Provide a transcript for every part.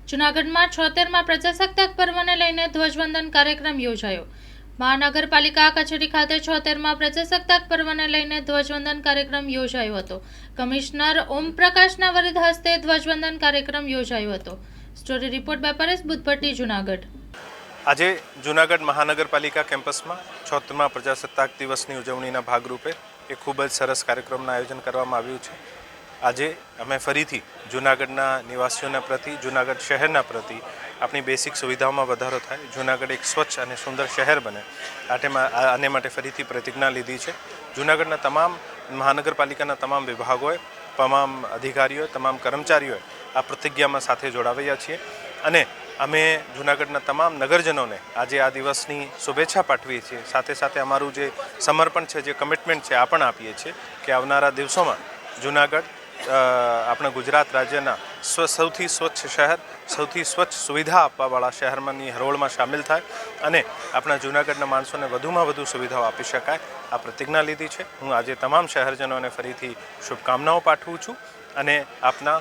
જૂનાગઢમાં 76માં પ્રજાસત્તાક પર્વને લઈને ધ્વજવંદન કાર્યક્રમ યોજાયો। મહાનગરપાલિકા કચેરી ખાતે 76માં પ્રજાસત્તાક પર્વને લઈને ધ્વજવંદન કાર્યક્રમ યોજાયો હતો। કમિશનર ઓમપ્રકાશના વરદ હસ્તે ધ્વજવંદન કાર્યક્રમ યોજાયો હતો। Story report by Paresh Buddhbhatti, Junagadh. આજે જૂનાગઢ મહાનગરપાલિકા કેમ્પસમાં 76મા પ્રજાસત્તાક દિવસની ઉજવણીના ભાગરૂપે એક ખૂબ જ સરસ કાર્યક્રમનું આયોજન કરવામાં આવ્યું છે। આજે અમે ફરીથી જૂનાગઢના નિવાસીઓના પ્રતિ, જૂનાગઢ શહેરના પ્રતિ આપણી બેસિક સુવિધાઓમાં વધારો થાય, જૂનાગઢ એક સ્વચ્છ અને સુંદર શહેર બને, આને માટે ફરીથી પ્રતિજ્ઞા લીધી છે। જૂનાગઢના તમામ મહાનગરપાલિકાના તમામ વિભાગોએ, તમામ અધિકારીઓએ, તમામ કર્મચારીઓએ આ પ્રતિજ્ઞામાં સાથે જોડાવ્યા છીએ અને અમે જૂનાગઢના તમામ નગરજનોને આજે આ દિવસની શુભેચ્છા પાઠવીએ છીએ। સાથે સાથે અમારું જે સમર્પણ છે, જે કમિટમેન્ટ છે, આ પણ આપીએ છીએ કે આવનારા દિવસોમાં જૂનાગઢ આપણા ગુજરાત રાજ્યના સૌથી સ્વચ્છ શહેર, સૌથી સ્વચ્છ સુવિધા આપવાવાળા શહેરમાંની હરોળમાં સામેલ થાય અને આપણા જૂનાગઢના માણસોને વધુમાં વધુ સુવિધાઓ આપી શકાય, આ પ્રતિજ્ઞા લીધી છે। હું આજે તમામ શહેરજનોને ફરીથી શુભકામનાઓ પાઠવું છું અને આપના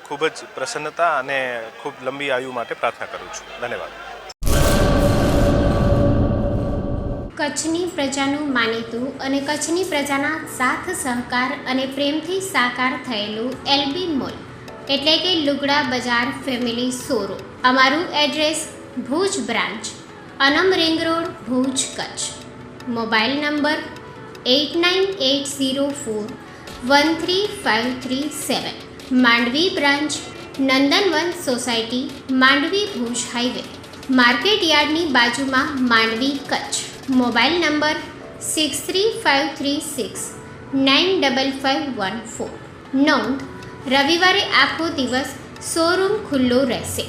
ખૂબ જ પ્રસન્નતા અને ખૂબ લંબી આયુ માટે પ્રાર્થના કરું છું। ધન્યવાદ। કચ્છની પ્રજાનું માનીતું અને કચ્છની પ્રજાના સાથ સહકાર અને પ્રેમથી સાકાર થયેલું એલબી મોલ એટલે કે લુગડા બજાર ફેમિલી શોરૂમ। અમારું address Bhuj branch, Anam ring road, Bhuj, Kutch. Mobile number 8980413537। Mandvi branch, Nandanvan society, Mandvi, Bhuj highway, market યાર્ડની બાજુમાં, માંડવી, કચ્છ। Mobile number 6353695514। નોંધ: રવિવારે આખો દિવસ શોરૂમ ખુલ્લો રહેશે।